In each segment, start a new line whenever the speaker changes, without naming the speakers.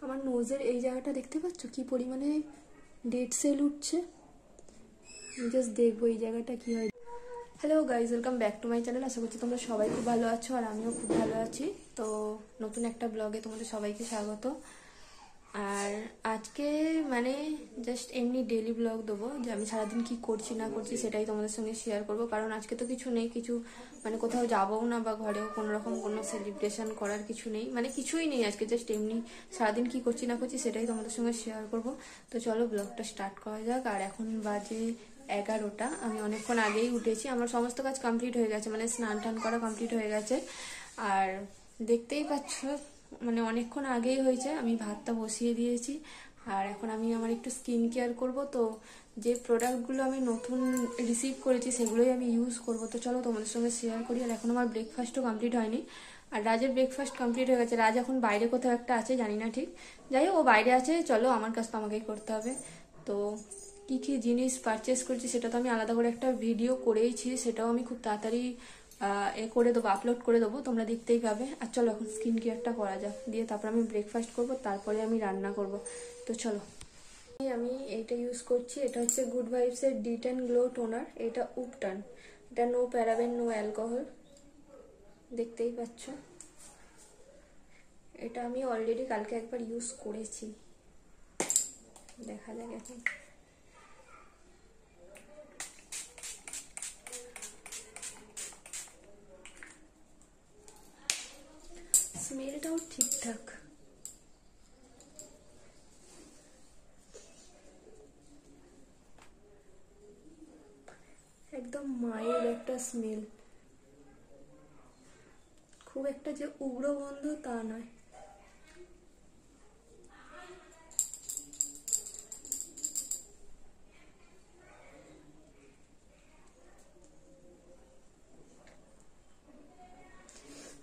আমার নোজের এই জায়গাটা দেখতে পাচ্ছ কি পরিমাণে ডেড সেল উঠছে। জাস্ট দেখবো এই জায়গাটা কি হয়। Hello guys, welcome back to my channel. আশা করছি তোমরা সবাই খুব ভালো আছো আর আমিও খুব ভালো আছি। তো নতুন একটা ব্লগে তোমাদের সবাইকে স্বাগত। আর আজকে মানে জাস্ট এমনি ডেলি ব্লগ দেবো, যে আমি সারাদিন কি করছি না করছি সেটাই তোমাদের সঙ্গে শেয়ার করব। কারণ আজকে তো কিছু নেই, কিছু মানে কোথাও যাবও না বা ঘরেও কোনো রকম কোনো সেলিব্রেশন করার কিছু নেই, মানে কিছুই নেই আজকে। জাস্ট এমনি সারাদিন কি করছি না করছি সেটাই তোমাদের সঙ্গে শেয়ার করব। তো চলো ব্লগটা স্টার্ট করা যাক। আর এখন বাজে 11টা। আমি অনেকক্ষণ আগেই উঠেছি, আমার সমস্ত কাজ কমপ্লিট হয়ে গেছে, মানে স্নান টান করা কমপ্লিট হয়ে গেছে। আর দেখতেই পাচ্ছ মানে অনেকক্ষণ আগেই হয়েছে, আমি ভাতটা বসিয়ে দিয়েছি। আর এখন আমি আমার একটু স্কিন কেয়ার করব। তো যে প্রোডাক্টগুলো আমি নতুন রিসিভ করেছি সেগুলোই আমি ইউজ করব। তো চলো তোমাদের সঙ্গে শেয়ার করি। আর এখন আমার ব্রেকফাস্টও কমপ্লিট হয়নি, আর রাজের ব্রেকফাস্ট কমপ্লিট হয়ে গেছে। রাজ এখন বাইরে কোথাও একটা আছে, জানি না ঠিক, যাই হোক ও বাইরে আছে। চলো, আমার কাজ তো আমাকেই করতে হবে। তো কি কি জিনিস পারচেস করছি সেটা তো আমি আলাদা করে একটা ভিডিও করেইছি, সেটাও আমি খুব তাড়াতাড়ি করে দেবো, আপলোড করে দেবো, তোমরা দেখতেই পাবে। আর চলো এখন স্কিন কেয়ারটা করা যাক, দিয়ে তারপর আমি ব্রেকফাস্ট করব, তারপরে আমি রান্না করব। তো চলো, আমি এইটা ইউজ করছি। এটা হচ্ছে গুড ভাইবসের ডিটেন গ্লো টোনার। এটা উপটান, এটা নো প্যারাবেন নো অ্যালকোহল, দেখতেই পাচ্ছ। এটা আমি অলরেডি কালকে একবার ইউজ করেছি, দেখা যাক এখন। স্মেলটাও ঠিকঠাক, একদম মাইল্ড একটা স্মেল, খুব একটা যে উগ্র গন্ধ তা নয়।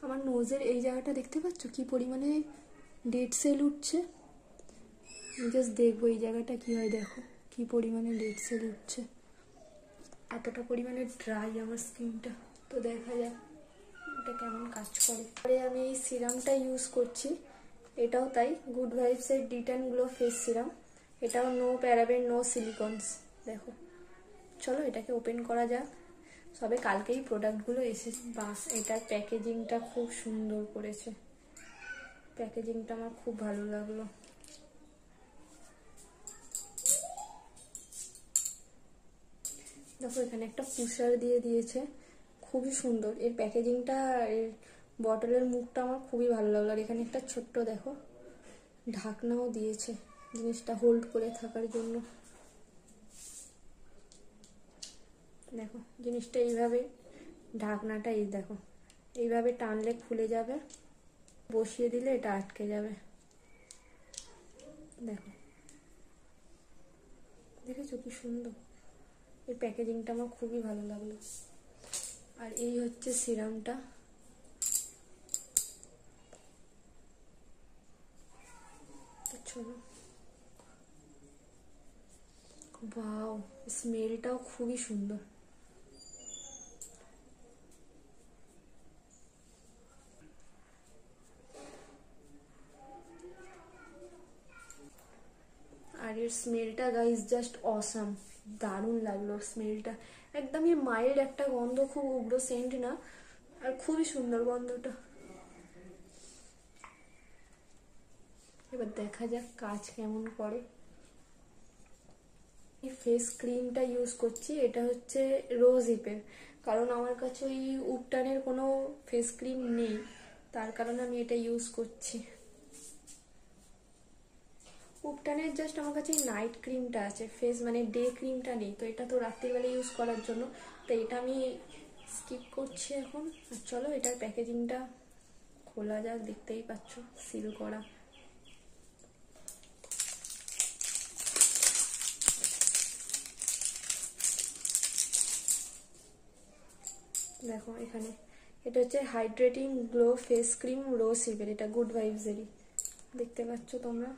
আমার নোজের এই জায়গাটা দেখতে পাচ্ছ কি পরিমাণে ডেড সেল উঠছে। জাস্ট দেখবো এই জায়গাটা কি হয়। দেখো কি পরিমাণে ডেড সেল উঠছে, এতটা পরিমাণে ড্রাই আমার স্কিনটা। তো দেখা যাক এটা কেমন কাজ করে। পরে আমি এই সিরামটা ইউজ করছি, এটাও তাই, গুড ভাইবসের ডিটেন গ্লো ফেস সিরাম। এটাও নো প্যারাবেন নো সিলিকনস। দেখো, চলো এটাকে ওপেন করা যাক। সবে কালকেই প্রোডাক্টগুলো এসেছে। বাস, এটার প্যাকেজিংটা খুব সুন্দর করেছে, প্যাকেজিংটা আমার খুব ভালো লাগলো। দেখো এখানে একটা পুষার দিয়ে দিয়েছে, খুবই সুন্দর এর প্যাকেজিংটা। এর বটলের মুখটা আমার খুবই ভালো লাগলো। আর এখানে একটা ছোট্ট দেখো ঢাকনাও দিয়েছে জিনিসটা হোল্ড করে থাকার জন্য। দেখো জিনিসটা এইভাবে, ঢাকনাটা এই দেখো এইভাবে টানলে খুলে যাবে, বসিয়ে দিলে এটা আটকে যাবে। দেখো, দেখেছো কি সুন্দর, এর প্যাকেজিংটা আমার খুবই ভালো লাগলো। আর এই হচ্ছে সিরামটা, চলো। ওয়াও, স্মেলটাও খুবই সুন্দর। আর এর স্মেলটা গাইজ জাস্ট অসাম, দারুণ লাগলো স্মেলটা। একদমই মাইল্ড একটা গন্ধ, খুব উগ্র সেন্ট না, আর খুবই সুন্দর গন্ধটা। এবার দেখা যাক কাজ কেমন করে। এই ফেস ক্রিমটা ইউজ করছি, এটা হচ্ছে রোজ হিপের। কারণ আমার কাছে ওই উপটানের কোনো ফেস ক্রিম নেই, তার কারণে আমি এটা ইউজ করছি। উপটানের জাস্ট আমার কাছে নাইট ক্রিমটা আছে, ফেস মানে ডে ক্রিমটা নেই। তো এটা তো রাত্রিবেলা ইউজ করার জন্য, তো এটা আমি স্কিপ করছি এখন। আর চলো এটার প্যাকেজিংটা খোলা যাক, দেখতেই পাচ্ছ সিল করা। দেখো এখানে এটা হচ্ছে হাইড্রেটিং গ্লো ফেস ক্রিম রোজ হিপের, এটা গুড ভাইবসেরই, দেখতে পাচ্ছ তোমরা।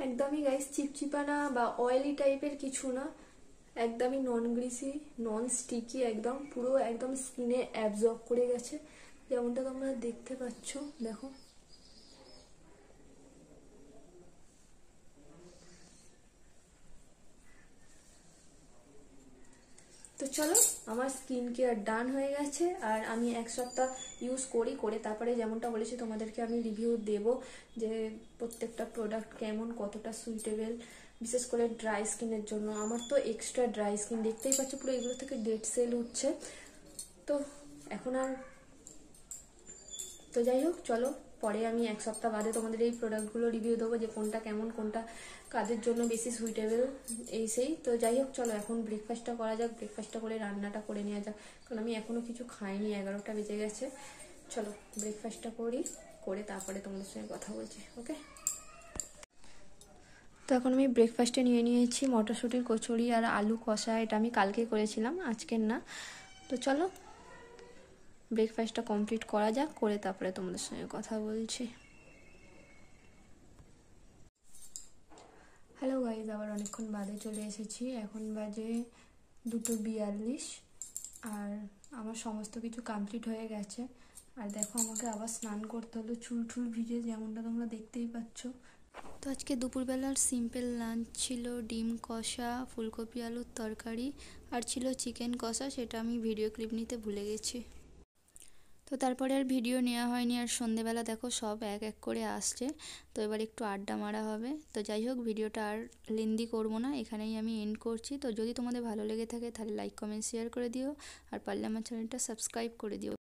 একদমই গাইস চিপচিপা না বা অয়েলি টাইপের কিছু না, একদমই নন গ্রিসি, নন স্টিকি, একদম পুরো একদম স্কিনে অ্যাবজর্ব করে গেছে, যেমনটা তোমরা দেখতে পাচ্ছ। দেখো তো চলো, আমার স্কিন কেয়ার ডান হয়ে গেছে, আর আমি এক সপ্তাহ ইউজ করে তারপরে যেমনটা বলেছি তোমাদেরকে আমি রিভিউ দেব যে প্রত্যেকটা প্রোডাক্ট কেমন, কতটা সুইটেবল, বিশেষ করে ড্রাই স্কিনের জন্য। আমার তো এক্সট্রা ড্রাই স্কিন, দেখতেই পাচ্ছ পুরো এগুলো থেকে ডেড সেল উঠছে। তো এখন আর, তো যাই হোক চলো, পরে আমি এক সপ্তাহ বাদে তোমাদের এই প্রোডাক্টগুলো রিভিউ দেবো যে কোনটা কেমন, কোনটা কাদের জন্য বেশি সুইটেবল, এই সেই। তো যাই হোক চলো, এখন ব্রেকফাস্টটা করা যাক, ব্রেকফাস্টটা করে রান্নাটা করে নেওয়া যাক, কারণ আমি এখনও কিছু খাইনি, 11টা বেজে গেছে। চলো ব্রেকফাস্টটা করে তারপরে তোমাদের সঙ্গে কথা বলছি, ওকে। তো এখন আমি ব্রেকফাস্টে নিয়ে নিয়েছি মটরশুঁটির কচুরি আর আলু কষা, এটা আমি কালকে করেছিলাম, আজকের না। তো চলো ব্রেকফাস্টটা কমপ্লিট করা যাক, করে তারপরে তোমাদের সঙ্গে কথা বলছি। হ্যালো গাইজ, আবার অনেকক্ষণ বাদে চলে এসেছি, এখন বাজে 2:42, আর আমার সমস্ত কিছু কমপ্লিট হয়ে গেছে। আর দেখো আমাকে আবার স্নান করতে হলো, চুল টুল ভিজে, যেমনটা তোমরা দেখতেই পাচ্ছ। তো আজকে দুপুরবেলার সিম্পল লাঞ্চ ছিল ডিম কষা, ফুলকপি আলুর তরকারি, আর ছিল চিকেন কষা, সেটা আমি ভিডিও ক্লিপ নিতে ভুলে গেছি। তো তারপরে আর ভিডিও নেওয়া হয়নি, আর সন্ধেবেলা দেখো সব এক এক করে আসছে, তো এবার একটু আড্ডা মারা হবে। তো যাই হোক, ভিডিওটা আর লেন্দি করবো না, এখানেই আমি এন্ড করছি। তো যদি তোমাদের ভালো লেগে থাকে তাহলে লাইক কমেন্ট শেয়ার করে দিও, আর পারলে আমার চ্যানেলটা সাবস্ক্রাইব করে দিও।